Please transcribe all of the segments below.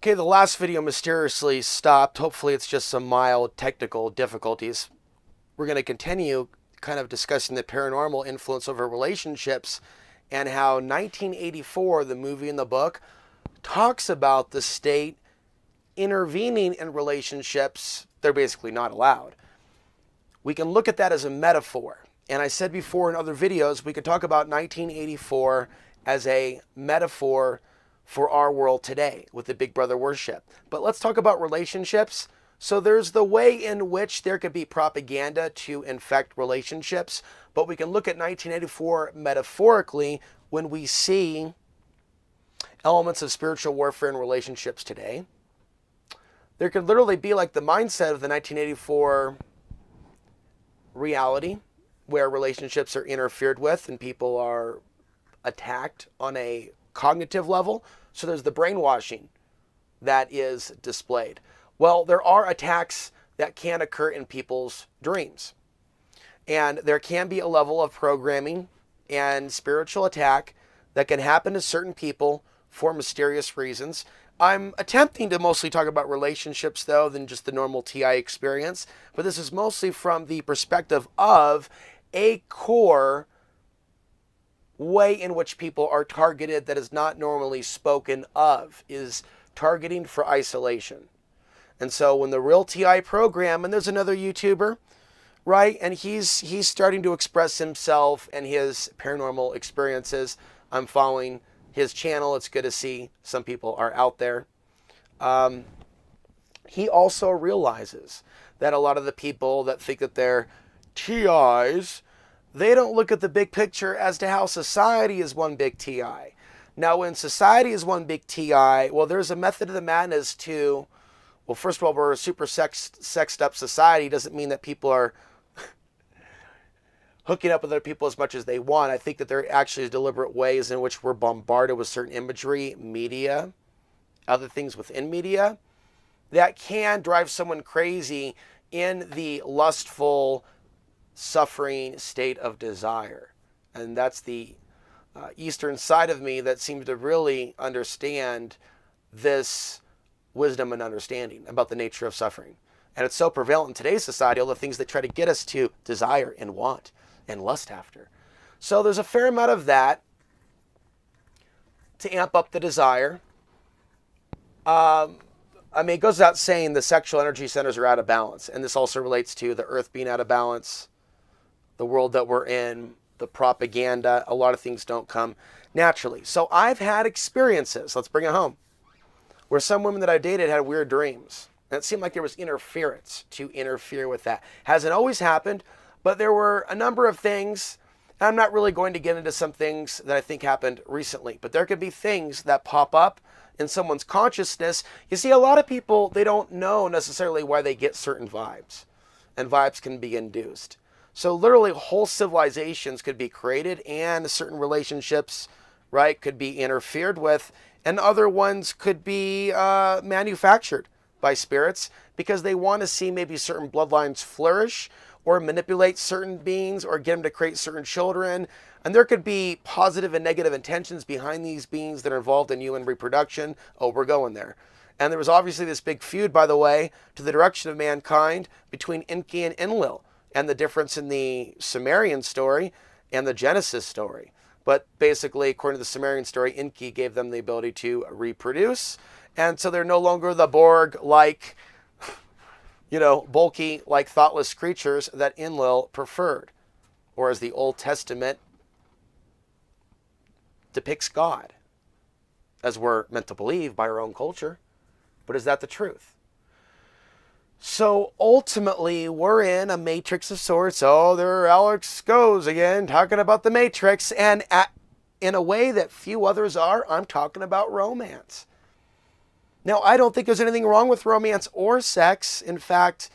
Okay, the last video mysteriously stopped. Hopefully it's just some mild technical difficulties. We're going to continue kind of discussing the paranormal influence over relationships and how 1984, the movie and the book, talks about the state intervening in relationships. They're basically not allowed. We can look at that as a metaphor. And I said before in other videos, we could talk about 1984 as a metaphor for our world today with the Big Brother worship. But let's talk about relationships. So there's the way in which there could be propaganda to infect relationships, but we can look at 1984 metaphorically when we see elements of spiritual warfare in relationships today. There could literally be like the mindset of the 1984 reality where relationships are interfered with and people are attacked on a cognitive level. So there's the brainwashing that is displayed. Well, there are attacks that can occur in people's dreams. And there can be a level of programming and spiritual attack that can happen to certain people for mysterious reasons. I'm attempting to mostly talk about relationships, though, than just the normal TI experience. But this is mostly from the perspective of a core way in which people are targeted that is not normally spoken of, is targeting for isolation. And so when the Real TI program, and there's another YouTuber, right, and he's starting to express himself and his paranormal experiences. I'm following his channel. It's good to see some people are out there. He also realizes that a lot of the people that think that they're TIs, they don't look at the big picture as to how society is one big TI. Now, when society is one big TI, well, there's a method of the madness to, well, first of all, we're a super sexed up society. Doesn't mean that people are hooking up with other people as much as they want. I think that there actually is deliberate ways in which we're bombarded with certain imagery, media, other things within media that can drive someone crazy in the lustful, suffering state of desire. And that's the Eastern side of me that seems to really understand this wisdom and understanding about the nature of suffering. And it's so prevalent in today's society, all the things that try to get us to desire and want and lust after. So there's a fair amount of that to amp up the desire. It goes without saying the sexual energy centers are out of balance. And this also relates to the earth being out of balance, the world that we're in, the propaganda. A lot of things don't come naturally. So I've had experiences, let's bring it home, where some women that I dated had weird dreams. And it seemed like there was interference to interfere with that. Hasn't always happened, but there were a number of things. And I'm not really going to get into some things that I think happened recently, but there could be things that pop up in someone's consciousness. You see, a lot of people, they don't know necessarily why they get certain vibes, and vibes can be induced. So literally whole civilizations could be created and certain relationships, right, could be interfered with, and other ones could be manufactured by spirits because they want to see maybe certain bloodlines flourish or manipulate certain beings or get them to create certain children. And there could be positive and negative intentions behind these beings that are involved in human reproduction. Oh, we're going there. And there was obviously this big feud, by the way, to the direction of mankind between Enki and Enlil, and the difference in the Sumerian story and the Genesis story. But basically, according to the Sumerian story, Enki gave them the ability to reproduce. And so they're no longer the Borg-like, bulky, like thoughtless creatures that Enlil preferred. Or as the Old Testament depicts God, as we're meant to believe by our own culture. But is that the truth? So ultimately, we're in a matrix of sorts. Oh, there Alex goes again, talking about the matrix. And in a way that few others are, I'm talking about romance. Now, I don't think there's anything wrong with romance or sex. In fact,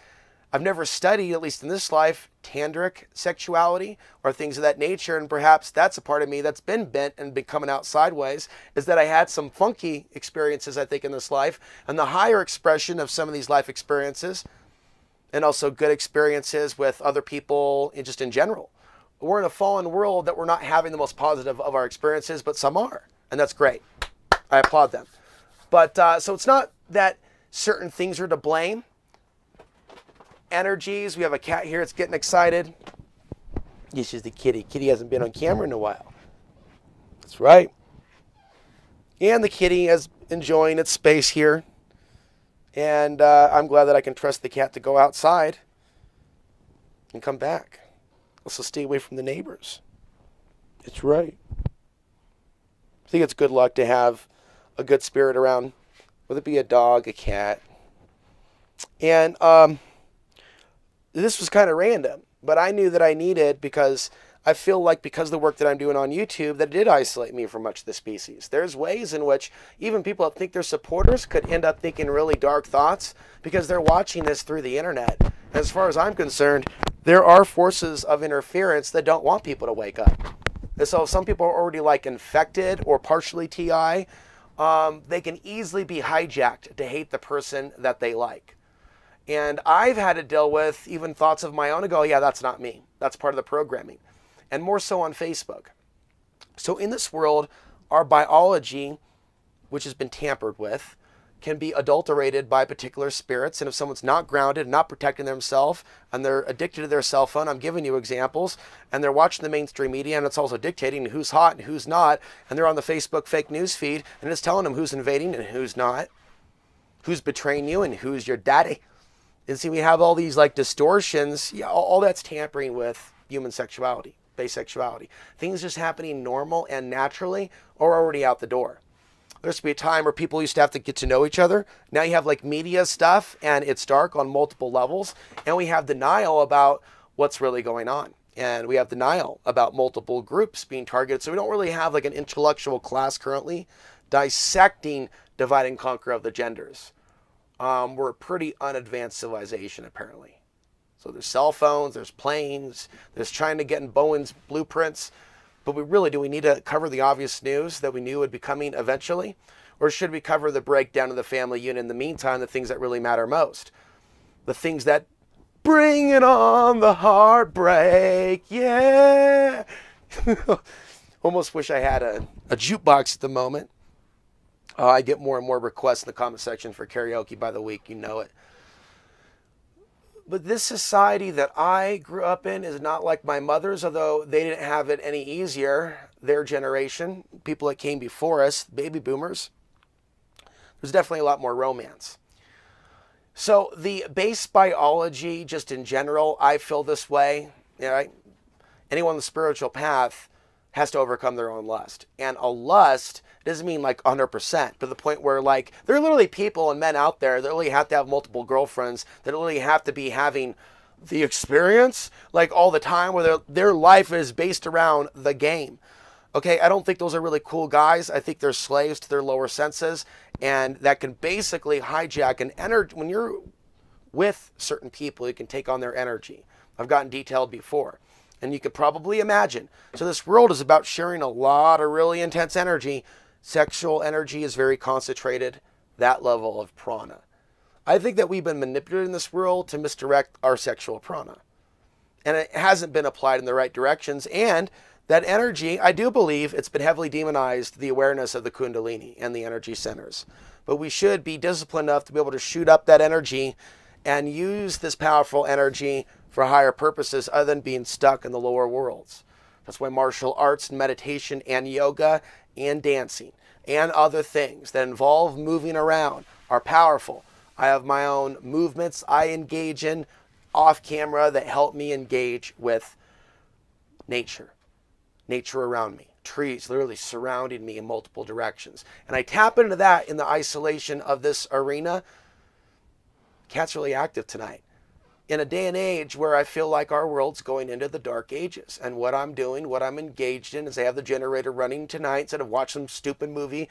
I've never studied, at least in this life, tantric sexuality or things of that nature. And perhaps that's a part of me that's been bent and been coming out sideways, is that I had some funky experiences, I think, in this life. And the higher expression of some of these life experiences, and also good experiences with other people, and just in general. We're in a fallen world that we're not having the most positive of our experiences, but some are. And that's great. I applaud them. But so it's not that certain things are to blame. Energies. We have a cat here. It's getting excited. This is the kitty. Kitty hasn't been on camera in a while. That's right. And the kitty is enjoying its space here. And I'm glad that I can trust the cat to go outside and come back. Also stay away from the neighbors. It's right. I think it's good luck to have a good spirit around, whether it be a dog, a cat. And this was kind of random, but I knew that I needed, because I feel like because of the work that I'm doing on YouTube, that it did isolate me from much of the species. There's ways in which even people that think they're supporters could end up thinking really dark thoughts because they're watching this through the internet. As far as I'm concerned, there are forces of interference that don't want people to wake up. And so if some people are already like infected or partially TI, they can easily be hijacked to hate the person that they like. And I've had to deal with even thoughts of my own and go, yeah, that's not me. That's part of the programming. And more so on Facebook. So in this world, our biology, which has been tampered with, can be adulterated by particular spirits. And if someone's not grounded, not protecting themselves, and they're addicted to their cell phone, I'm giving you examples, and they're watching the mainstream media, and it's also dictating who's hot and who's not, and they're on the Facebook fake news feed, and it's telling them who's invading and who's not, who's betraying you and who's your daddy. And see, we have all these like distortions. Yeah, all that's tampering with human sexuality, base sexuality. Things just happening normal and naturally are already out the door. There used to be a time where people used to have to get to know each other. Now you have like media stuff, and it's dark on multiple levels. And we have denial about what's really going on. And we have denial about multiple groups being targeted. So we don't really have like an intellectual class currently dissecting divide and conquer of the genders. We're a pretty unadvanced civilization, apparently. So there's cell phones, there's planes, there's trying to get in Bowen's blueprints. But do we need to cover the obvious news that we knew would be coming eventually? Or should we cover the breakdown of the family unit in the meantime, the things that really matter most? The things that bring it on, the heartbreak, yeah! Almost wish I had a jukebox at the moment. I get more and more requests in the comment section for karaoke by the week, you know it. But this society that I grew up in is not like my mother's, although they didn't have it any easier. Their generation, people that came before us, baby boomers, there's definitely a lot more romance. So the base biology, just in general, I feel this way. Right? Anyone on the spiritual path has to overcome their own lust. And a lust doesn't mean like 100%, but the point where like there are literally people and men out there that literally have to have multiple girlfriends, that literally have to be having the experience like all the time, where their life is based around the game. Okay, I don't think those are really cool guys. I think they're slaves to their lower senses, and that can basically hijack an energy. When you're with certain people, you can take on their energy. I've gotten detailed before. And you could probably imagine. So this world is about sharing a lot of really intense energy. Sexual energy is very concentrated, that level of prana. I think that we've been manipulated in this world to misdirect our sexual prana. And it hasn't been applied in the right directions. And that energy, I do believe it's been heavily demonized, the awareness of the Kundalini and the energy centers. But we should be disciplined enough to be able to shoot up that energy and use this powerful energy for higher purposes other than being stuck in the lower worlds. That's why martial arts and meditation and yoga and dancing and other things that involve moving around are powerful. I have my own movements I engage in off camera that help me engage with nature around me. Trees literally surrounding me in multiple directions. And I tap into that in the isolation of this arena. Cat's really active tonight. In a day and age where I feel like our world's going into the dark ages. And what I'm doing, what I'm engaged in, is I have the generator running tonight instead of watching some stupid movie,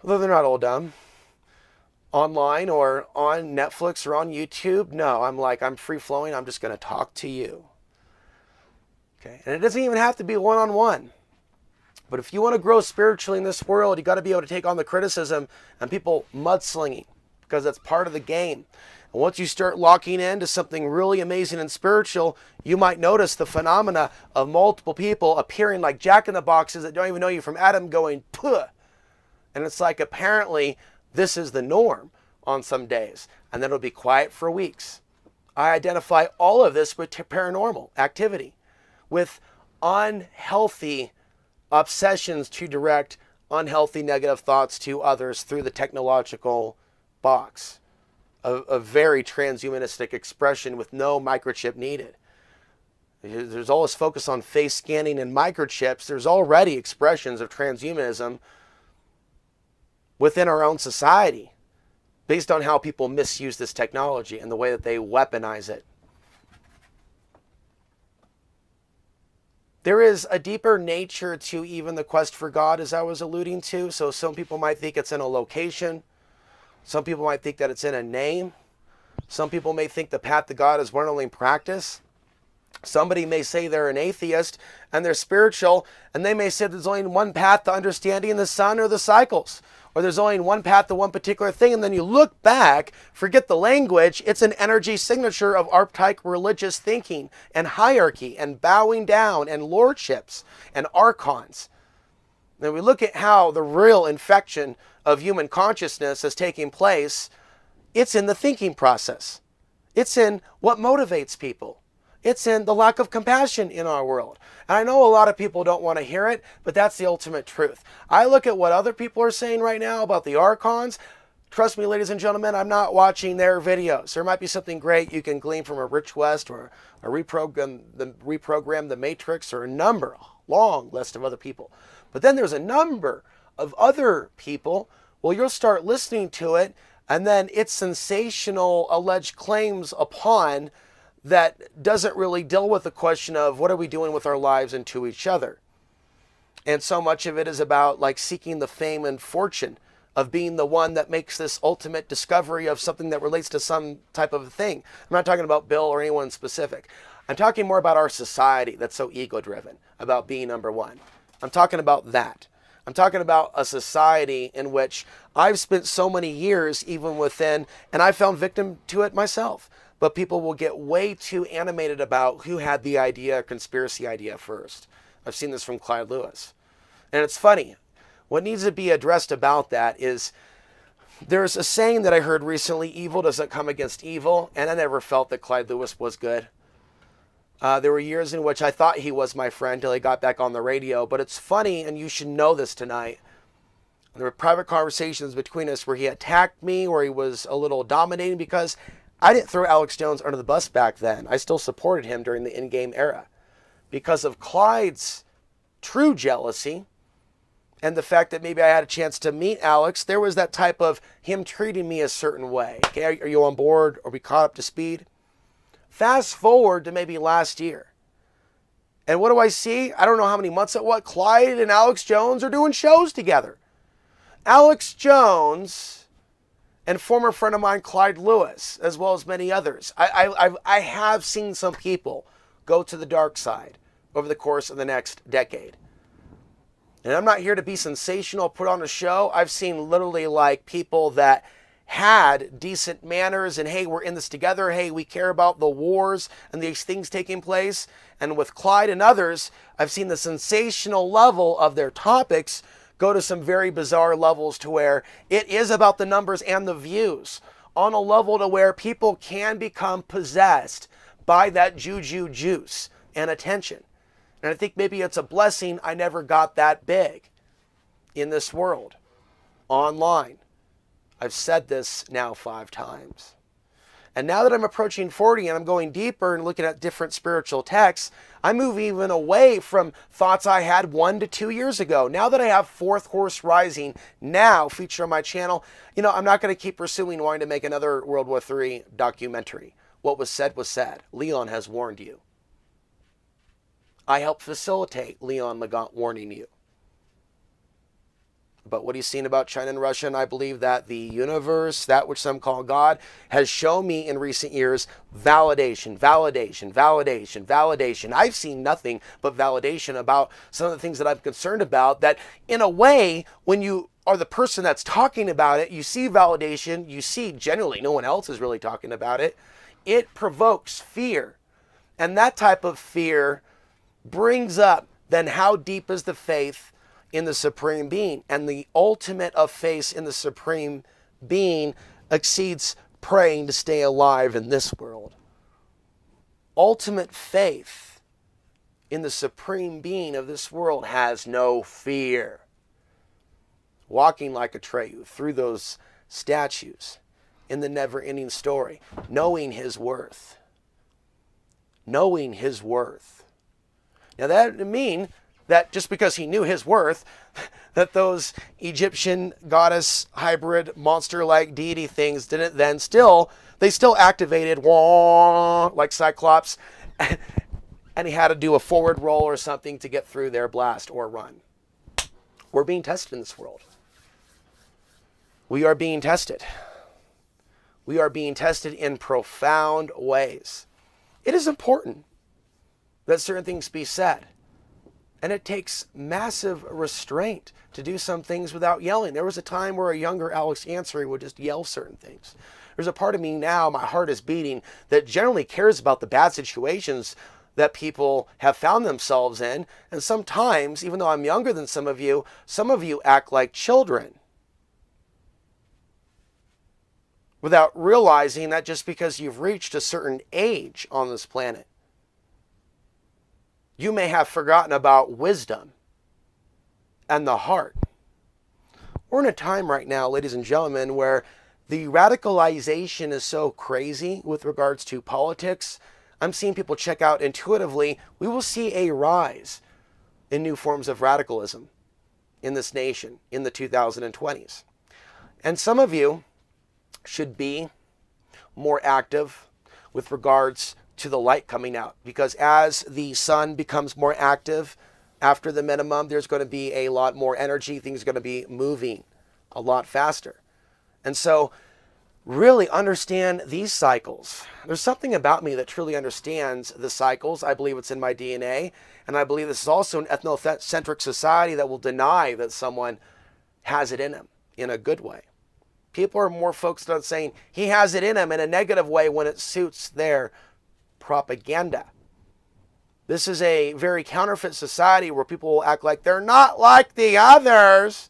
although they're not all dumb, online or on Netflix or on YouTube. No, I'm free-flowing. I'm just going to talk to you. Okay, and it doesn't even have to be one-on-one. But if you want to grow spiritually in this world, you got to be able to take on the criticism and people mudslinging, because that's part of the game. And once you start locking into something really amazing and spiritual, you might notice the phenomena of multiple people appearing like jack-in-the-boxes that don't even know you from Adam going, puh. And it's like, apparently, this is the norm. on some days, and then it'll be quiet for weeks. I identify all of this with paranormal activity, with unhealthy obsessions to direct unhealthy negative thoughts to others through the technological box. A very transhumanistic expression with no microchip needed. There's all this focus on face scanning and microchips. There's already expressions of transhumanism within our own society based on how people misuse this technology and the way that they weaponize it. There is a deeper nature to even the quest for God, as I was alluding to. So some people might think it's in a location. Some people might think that it's in a name. Some people may think the path to God is one only practice. Somebody may say they're an atheist and they're spiritual, and they may say there's only one path to understanding the sun or the cycles, or there's only one path to one particular thing. And then you look back, forget the language, it's an energy signature of archetype religious thinking and hierarchy and bowing down and lordships and archons. And we look at how the real infection of human consciousness is taking place. It's in the thinking process. It's in what motivates people. It's in the lack of compassion in our world. And I know a lot of people don't want to hear it, but that's the ultimate truth. I look at what other people are saying right now about the archons. Trust me, ladies and gentlemen, I'm not watching their videos. There might be something great you can glean from a Rich West or a reprogram the Matrix or a long list of other people. But then there's a number of other people. Well, you'll start listening to it, and then it's sensational alleged claims upon that doesn't really deal with the question of what are we doing with our lives and to each other. And so much of it is about like seeking the fame and fortune of being the one that makes this ultimate discovery of something that relates to some type of thing. I'm not talking about Bill or anyone specific. I'm talking more about our society that's so ego-driven, about being number one. I'm talking about that. I'm talking about a society in which I've spent so many years even within, and I fell victim to it myself. But people will get way too animated about who had the idea, conspiracy idea first. I've seen this from Clyde Lewis. And it's funny. What needs to be addressed about that is there's a saying that I heard recently, evil doesn't come against evil. And I never felt that Clyde Lewis was good. There were years in which I thought he was my friend till he got back on the radio. But it's funny, and you should know this tonight. There were private conversations between us where he attacked me, where he was a little dominating, because I didn't throw Alex Jones under the bus back then. I still supported him during the in-game era. Because of Clyde's true jealousy and the fact that maybe I had a chance to meet Alex, there was that type of him treating me a certain way. Okay, are you on board? Are we caught up to speed? Fast forward to maybe last year. And what do I see? I don't know how many months it was. Clyde and Alex Jones are doing shows together. Alex Jones and former friend of mine, Clyde Lewis, as well as many others. I have seen some people go to the dark side over the course of the next decade. And I'm not here to be sensational, put on a show. I've seen literally like people that had decent manners and, hey, we're in this together. Hey, we care about the wars and these things taking place. And with Clyde and others, I've seen the sensational level of their topics go to some very bizarre levels to where it is about the numbers and the views on a level to where people can become possessed by that juju juice and attention. And I think maybe it's a blessing I never got that big in this world, online. I've said this now 5 times. And now that I'm approaching 40 and I'm going deeper and looking at different spiritual texts, I move even away from thoughts I had 1 to 2 years ago. Now that I have Fourth Horse Rising now featured on my channel, I'm not going to keep pursuing wanting to make another World War III documentary. What was said was said. Leon has warned you. I helped facilitate Leon Legant warning you. But what he's seen about China and Russia, and I believe that the universe, that which some call God, has shown me in recent years validation, validation, validation, validation. I've seen nothing but validation about some of the things that I'm concerned about, that in a way, when you are the person that's talking about it, you see validation, you see generally no one else is really talking about it. It provokes fear. And that type of fear brings up, then how deep is the faith in the Supreme Being? And the ultimate of faith in the Supreme Being exceeds praying to stay alive in this world. Ultimate faith in the supreme being of this world has no fear. Walking like Atreyu through those statues in the never-ending story, knowing his worth. Knowing his worth. Now that would mean that just because he knew his worth, that those Egyptian goddess hybrid monster-like deity things didn't then they still activated wah, like Cyclops, and he had to do a forward roll or something to get through their blast or run. We're being tested in this world. We are being tested. We are being tested in profound ways. It is important that certain things be said. And it takes massive restraint to do some things without yelling. There was a time where a younger Alex Ansary would just yell certain things. There's a part of me now, my heart is beating, that generally cares about the bad situations that people have found themselves in. And sometimes, even though I'm younger than some of you act like children. Without realizing that just because you've reached a certain age on this planet, you may have forgotten about wisdom and the heart. We're in a time right now, ladies and gentlemen, where the radicalization is so crazy with regards to politics. I'm seeing people check out intuitively. We will see a rise in new forms of radicalism in this nation in the 2020s. And some of you should be more active with regards to the light coming out, because as the sun becomes more active after the minimum, there's going to be a lot more energy. Things are going to be moving a lot faster. And so really understand these cycles. There's something about me that truly understands the cycles. I believe it's in my DNA. And I believe this is also an ethnocentric society that will deny that someone has it in him in a good way. People are more focused on saying he has it in him in a negative way when it suits their propaganda. This is a very counterfeit society where people will act like they're not like the others.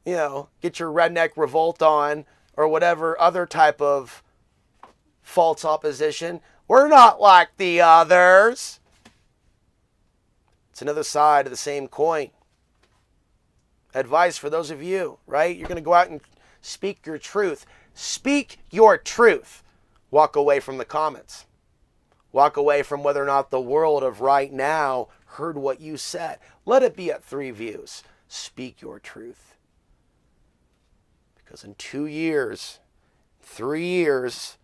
You know, get your redneck revolt on or whatever other type of false opposition. We're not like the others. It's another side of the same coin. Advice for those of you, right? You're going to go out and speak your truth. Speak your truth. Walk away from the comments. Walk away from whether or not the world of right now heard what you said. Let it be at 3 views. Speak your truth. Because in 2 years, 3 years,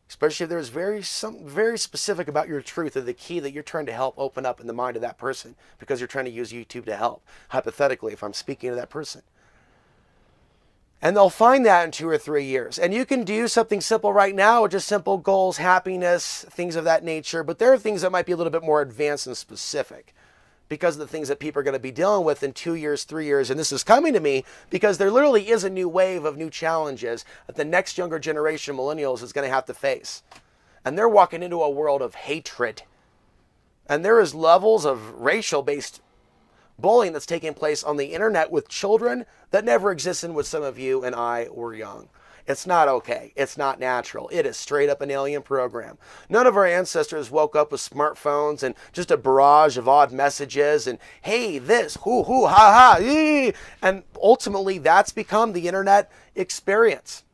especially if there's something very specific about your truth or the key that you're trying to help open up in the mind of that person, because you're trying to use YouTube to help, hypothetically, if I'm speaking to that person. And they'll find that in 2 or 3 years. And you can do something simple right now with just simple goals, happiness, things of that nature. But there are things that might be a little bit more advanced and specific because of the things that people are going to be dealing with in 2 years, 3 years. And this is coming to me because there literally is a new wave of new challenges that the next younger generation, millennials, is going to have to face. And they're walking into a world of hatred. And there is levels of racial-based bullying that's taking place on the internet with children that never existed when some of you and I were young. It's not okay. It's not natural. It is straight up an alien program. None of our ancestors woke up with smartphones and just a barrage of odd messages and, hey, this, hoo, hoo, ha, ha, ee. And ultimately, that's become the internet experience.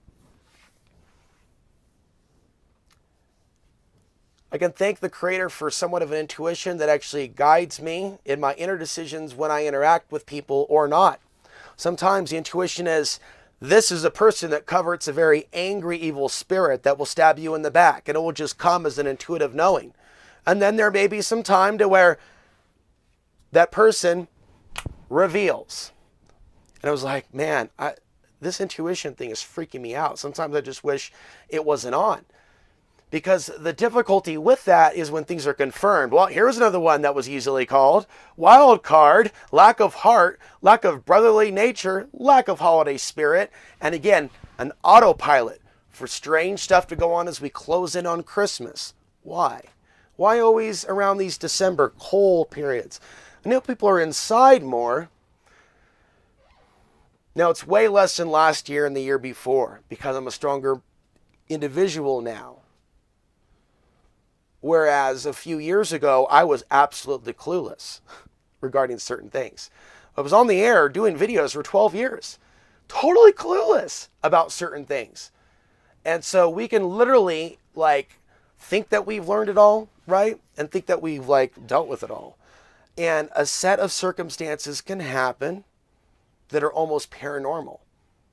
I can thank the Creator for somewhat of an intuition that actually guides me in my inner decisions when I interact with people or not. Sometimes the intuition is, this is a person that covets a very angry, evil spirit that will stab you in the back, and it will just come as an intuitive knowing. And then there may be some time to where that person reveals. And I was like, man, this intuition thing is freaking me out. Sometimes I just wish it wasn't on. Because the difficulty with that is when things are confirmed. Well, here's another one that was easily called. Wild card, lack of heart, lack of brotherly nature, lack of holiday spirit. And again, an autopilot for strange stuff to go on as we close in on Christmas. Why? Why always around these December cold periods? I know people are inside more. Now, it's way less than last year and the year before because I'm a stronger individual now. Whereas a few years ago, I was absolutely clueless regarding certain things. I was on the air doing videos for 12 years, totally clueless about certain things. And so we can literally like think that we've learned it all, right? And think that we've like dealt with it all. And a set of circumstances can happen that are almost paranormal.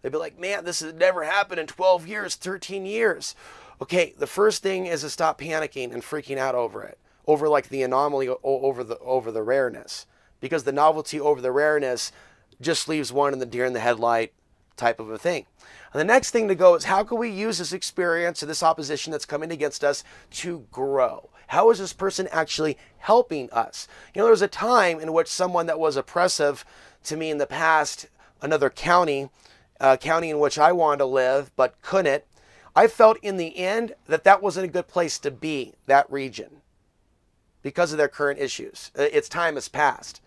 They'd be like, man, this has never happened in 12 years, 13 years. Okay, the first thing is to stop panicking and freaking out over it, over like the anomaly, over the rareness, because the novelty over the rareness just leaves one in the deer in the headlight type of a thing. And the next thing to go is, how can we use this experience and this opposition that's coming against us to grow? How is this person actually helping us? You know, there was a time in which someone that was oppressive to me in the past, another county in which I wanted to live but couldn't, I felt in the end that that wasn't a good place to be, that region, because of their current issues. Its time has passed.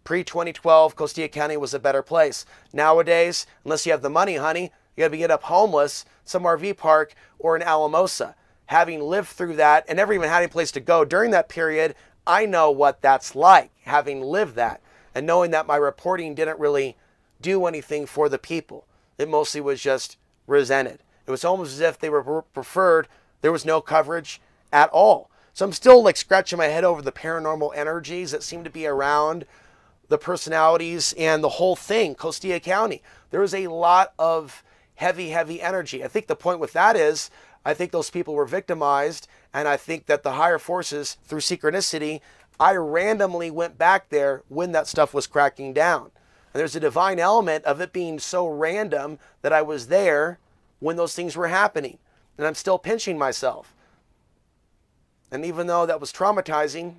Pre-2012, Costilla County was a better place. Nowadays, unless you have the money, honey, you gotta get up homeless, some RV park, or in Alamosa. Having lived through that and never even had any place to go during that period, I know what that's like, having lived that, and knowing that my reporting didn't really do anything for the people. It mostly was just resented. It was almost as if they were preferred there was no coverage at all. So I'm still like scratching my head over the paranormal energies that seem to be around the personalities and the whole thing, Costilla County. There was a lot of heavy energy. I think the point with that is, I think those people were victimized, and I think that the higher forces, through synchronicity, I randomly went back there when that stuff was cracking down. And there's a divine element of it being so random that I was there when those things were happening. And I'm still pinching myself. And even though that was traumatizing,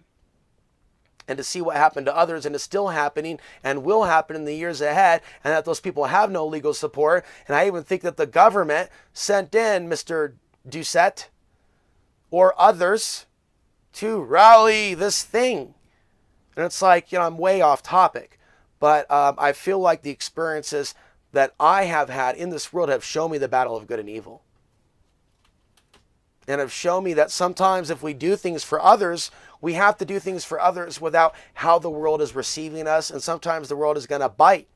and to see what happened to others, and is still happening and will happen in the years ahead, and that those people have no legal support, and I even think that the government sent in Mr. Doucette or others to rally this thing. And it's like, you know, I'm way off topic, but I feel like the experiences that I have had in this world have shown me the battle of good and evil. And have shown me that sometimes if we do things for others, we have to do things for others without how the world is receiving us. And sometimes the world is going to bite.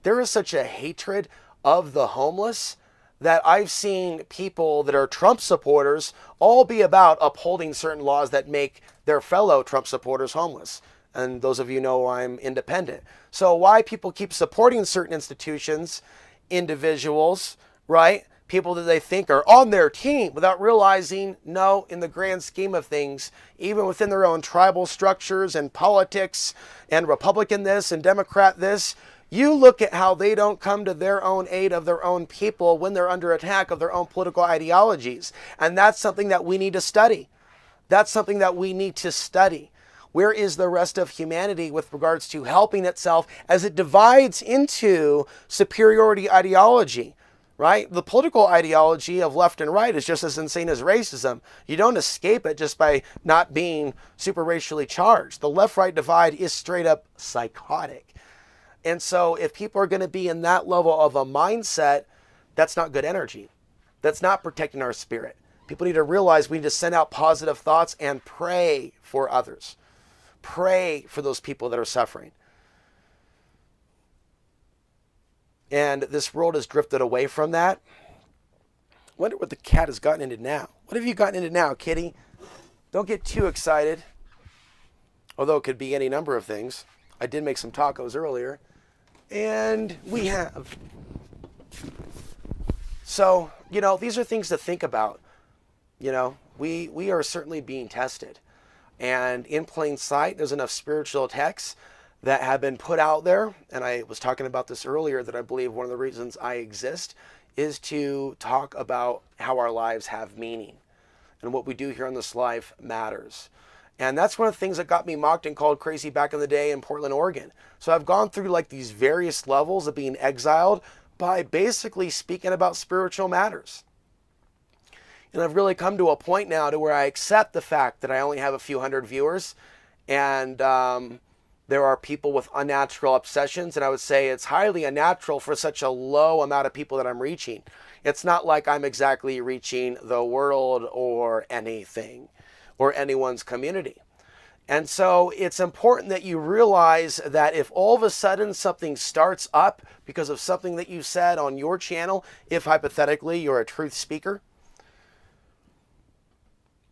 There is such a hatred of the homeless that I've seen people that are Trump supporters all be about upholding certain laws that make their fellow Trump supporters homeless. And those of you know I'm independent. So why people keep supporting certain institutions, individuals, right? People that they think are on their team without realizing, no, in the grand scheme of things, even within their own tribal structures and politics and Republican this and Democrat this, you look at how they don't come to their own aid of their own people when they're under attack of their own political ideologies. And that's something that we need to study. That's something that we need to study. Where is the rest of humanity with regards to helping itself as it divides into superiority ideology? Right? The political ideology of left and right is just as insane as racism. You don't escape it just by not being super racially charged. The left-right divide is straight up psychotic. And so if people are going to be in that level of a mindset, that's not good energy. That's not protecting our spirit. People need to realize we need to send out positive thoughts and pray for others. Pray for those people that are suffering. And this world has drifted away from that. Wonder what the cat has gotten into now. What have you gotten into now, kitty? Don't get too excited. Although it could be any number of things. I did make some tacos earlier. And we have. So, you know, these are things to think about. You know, we are certainly being tested. And in plain sight, there's enough spiritual texts that have been put out there, and I was talking about this earlier, that I believe one of the reasons I exist is to talk about how our lives have meaning and what we do here on this life matters. And that's one of the things that got me mocked and called crazy back in the day in Portland, Oregon. So I've gone through like these various levels of being exiled by basically speaking about spiritual matters. And I've really come to a point now to where I accept the fact that I only have a few hundred viewers, and There are people with unnatural obsessions, and I would say it's highly unnatural for such a low amount of people that I'm reaching. It's not like I'm exactly reaching the world or anything or anyone's community. And so it's important that you realize that if all of a sudden something starts up because of something that you said on your channel, if hypothetically you're a truth speaker,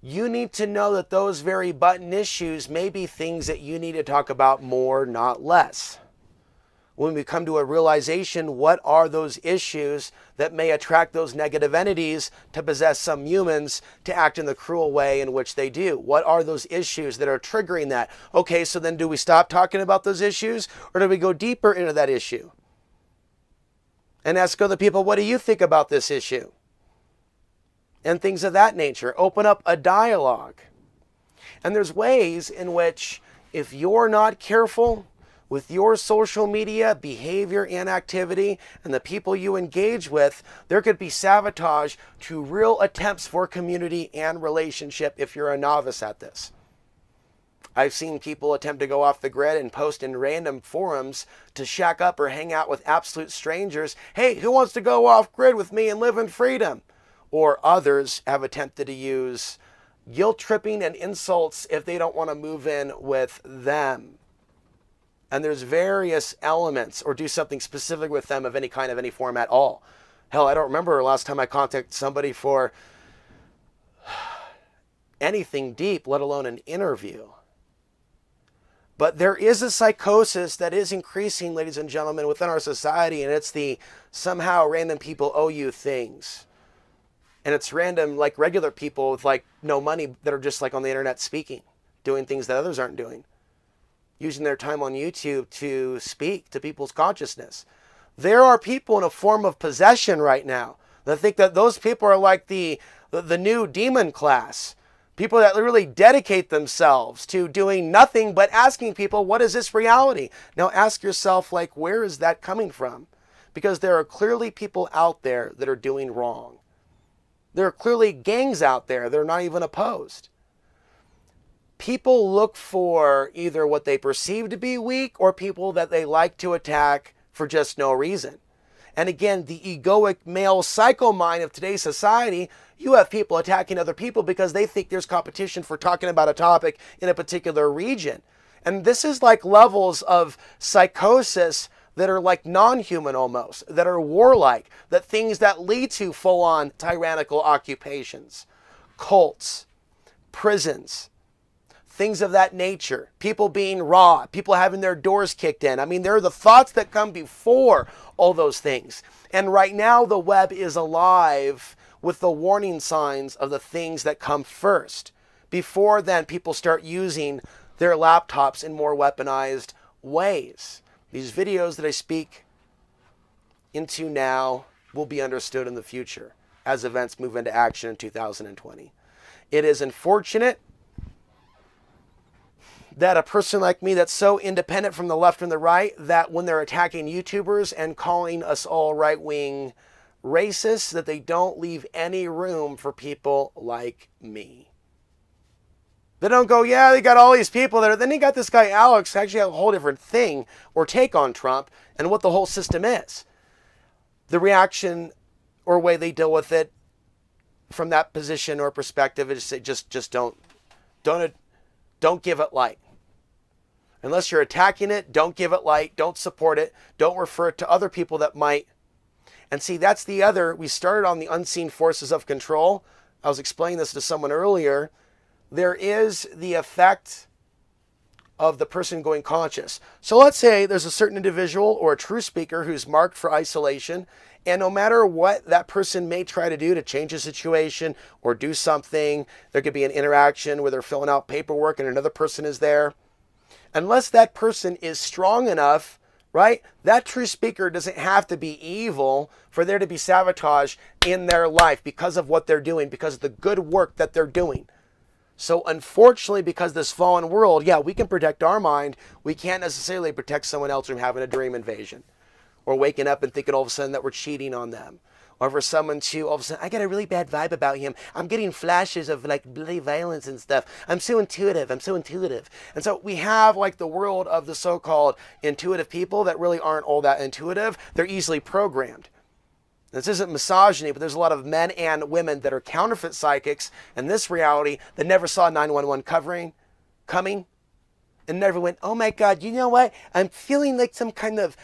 you need to know that those very button issues may be things that you need to talk about more, not less. When we come to a realization, what are those issues that may attract those negative entities to possess some humans to act in the cruel way in which they do? What are those issues that are triggering that? Okay, so then do we stop talking about those issues, or do we go deeper into that issue? And ask other people, what do you think about this issue? And things of that nature. Open up a dialogue. And there's ways in which, if you're not careful with your social media behavior and activity and the people you engage with, there could be sabotage to real attempts for community and relationship if you're a novice at this. I've seen people attempt to go off the grid and post in random forums to shack up or hang out with absolute strangers. Hey, who wants to go off grid with me and live in freedom? Or others have attempted to use guilt tripping and insults if they don't want to move in with them. And there's various elements, or do something specific with them of any kind, of any form at all. Hell, I don't remember the last time I contacted somebody for anything deep, let alone an interview. But there is a psychosis that is increasing, ladies and gentlemen, within our society, and it's the somehow random people owe you things. And it's random, like regular people with like no money that are just like on the internet speaking, doing things that others aren't doing, using their time on YouTube to speak to people's consciousness. There are people in a form of possession right now that think that those people are like the new demon class. People that really dedicate themselves to doing nothing but asking people, what is this reality? Now ask yourself, like, where is that coming from? Because there are clearly people out there that are doing wrong. There are clearly gangs out there that are not even opposed. People look for either what they perceive to be weak or people that they like to attack for just no reason. And again, the egoic male psycho mind of today's society, you have people attacking other people because they think there's competition for talking about a topic in a particular region. And this is like levels of psychosis that are like non-human almost, that are warlike, that things that lead to full-on tyrannical occupations, cults, prisons, things of that nature, people being robbed, people having their doors kicked in. I mean, there are the thoughts that come before all those things. And right now the web is alive with the warning signs of the things that come first. Before then, people start using their laptops in more weaponized ways. These videos that I speak into now will be understood in the future as events move into action in 2020. It is unfortunate that a person like me that's so independent from the left and the right, that when they're attacking YouTubers and calling us all right-wing racists, that they don't leave any room for people like me. They don't go, yeah, they got all these people there. Then you got this guy, Alex, who actually has a whole different thing or take on Trump and what the whole system is. The reaction or way they deal with it from that position or perspective is just don't give it light. Unless you're attacking it, don't give it light, don't support it, don't refer it to other people that might. And see, that's the other, we started on the unseen forces of control. I was explaining this to someone earlier. There is the effect of the person going conscious. So let's say there's a certain individual or a true speaker who's marked for isolation, and no matter what that person may try to do to change a situation or do something, there could be an interaction where they're filling out paperwork and another person is there. Unless that person is strong enough, right? That true speaker doesn't have to be evil for there to be sabotage in their life because of what they're doing, because of the good work that they're doing. So unfortunately, because this fallen world, yeah, we can protect our mind. We can't necessarily protect someone else from having a dream invasion or waking up and thinking all of a sudden that we're cheating on them or for someone to all of a sudden, I get a really bad vibe about him. I'm getting flashes of like bloody violence and stuff. I'm so intuitive. I'm so intuitive. And so we have like the world of the so-called intuitive people that really aren't all that intuitive. They're easily programmed. This isn't misogyny, but there's a lot of men and women that are counterfeit psychics in this reality that never saw 911 coming and never went, oh my God, you know what? I'm feeling like some kind of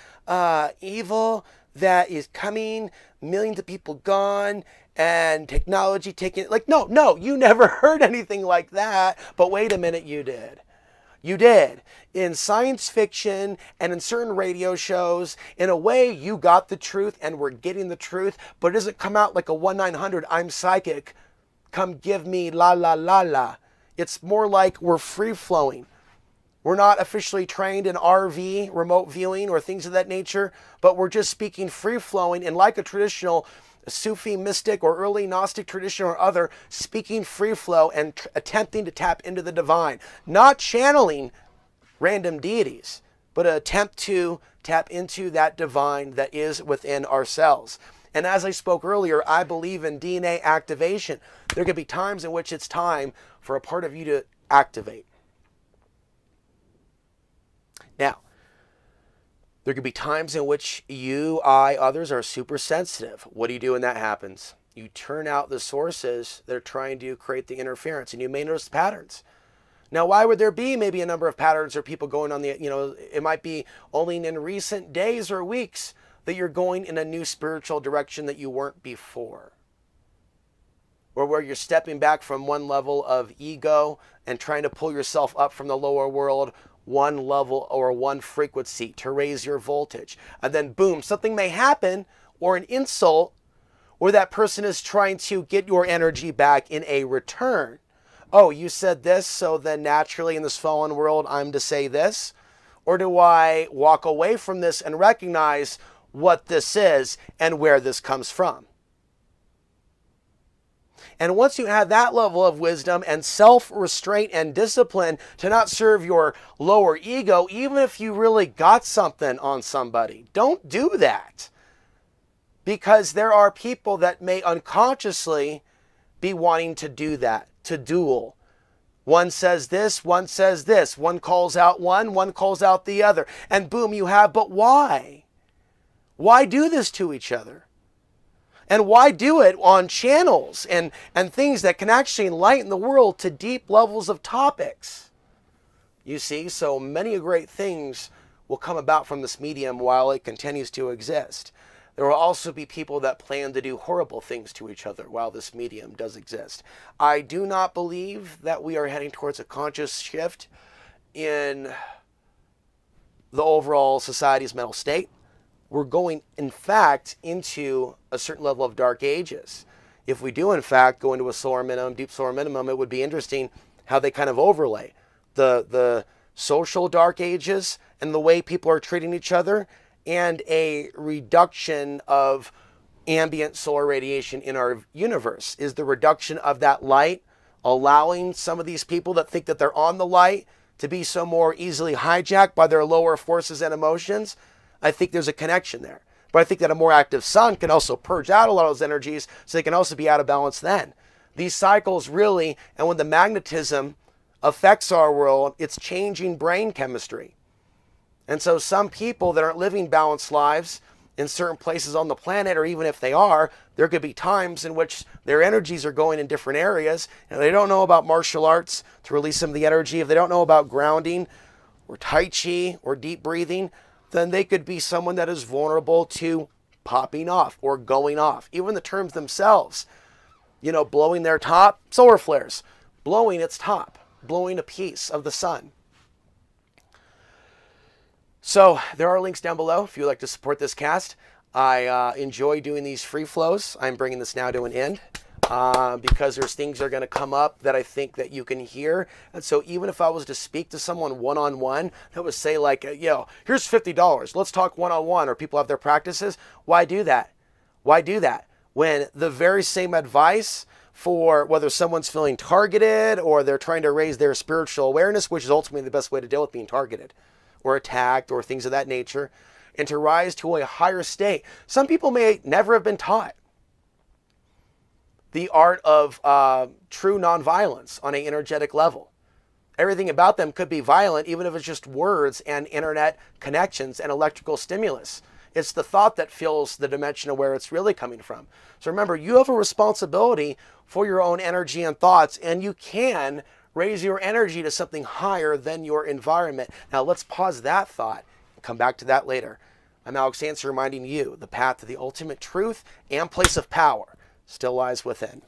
evil that is coming, millions of people gone, and technology taking, like, no, you never heard anything like that. But wait a minute, you did. You did. In science fiction and in certain radio shows, in a way, you got the truth and we're getting the truth, but it doesn't come out like a 1-900, I'm psychic, come give me la la la la. It's more like we're free-flowing. We're not officially trained in RV, remote viewing, or things of that nature, but we're just speaking free-flowing and like a traditional Sufi mystic or early Gnostic tradition or other, speaking free flow and attempting to tap into the divine. Not channeling random deities, but an attempt to tap into that divine that is within ourselves. And as I spoke earlier, I believe in DNA activation. There could be times in which it's time for a part of you to activate. Now, there could be times in which you, I, others are super sensitive. What do you do when that happens? You turn out the sources that are trying to create the interference, and you may notice patterns. Now, why would there be maybe a number of patterns or people going on the, it might be only in recent days or weeks that you're going in a new spiritual direction that you weren't before. Or where you're stepping back from one level of ego and trying to pull yourself up from the lower world one level or one frequency to raise your voltage. And then boom, something may happen or an insult where that person is trying to get your energy back in a return. Oh, you said this, so then naturally in this fallen world, I'm to say this? Or do I walk away from this and recognize what this is and where this comes from? And once you have that level of wisdom and self-restraint and discipline to not serve your lower ego, even if you really got something on somebody, don't do that. Because there are people that may unconsciously be wanting to do that, to duel. One says this, one says this. One calls out one calls out the other. And boom, you have, but why? Why do this to each other? And why do it on channels and things that can actually enlighten the world to deep levels of topics? You see, so many great things will come about from this medium while it continues to exist. There will also be people that plan to do horrible things to each other while this medium does exist. I do not believe that we are heading towards a conscious shift in the overall society's mental state. We're going, in fact, into a certain level of dark ages. If we do, in fact, go into a solar minimum, deep solar minimum, it would be interesting how they kind of overlay the social dark ages and the way people are treating each other and a reduction of ambient solar radiation in our universe. Is the reduction of that light allowing some of these people that think that they're on the light to be so more easily hijacked by their lower forces and emotions? I think there's a connection there. But I think that a more active sun can also purge out a lot of those energies so they can also be out of balance then. These cycles really, and when the magnetism affects our world, it's changing brain chemistry. And so some people that aren't living balanced lives in certain places on the planet, or even if they are, there could be times in which their energies are going in different areas and they don't know about martial arts to release some of the energy. If they don't know about grounding or Tai Chi or deep breathing, then they could be someone that is vulnerable to popping off or going off. Even the terms themselves, blowing their top, solar flares, blowing its top, blowing a piece of the sun. So there are links down below if you would like to support this cast. I enjoy doing these free flows. I'm bringing this now to an end because there's things that are going to come up that I think that you can hear. And so even if I was to speak to someone one-on-one that would say like, here's $50, let's talk one-on-one, or people have their practices, why do that? Why do that? When the very same advice for whether someone's feeling targeted or they're trying to raise their spiritual awareness, which is ultimately the best way to deal with being targeted or attacked or things of that nature, and to rise to a higher state. Some people may never have been taught the art of true nonviolence on an energetic level. Everything about them could be violent, even if it's just words and internet connections and electrical stimulus. It's the thought that fills the dimension of where it's really coming from. So remember, you have a responsibility for your own energy and thoughts, and you can raise your energy to something higher than your environment. Now let's pause that thought and come back to that later. I'm Alex Hansen, reminding you the path to the ultimate truth and place of power still lies within.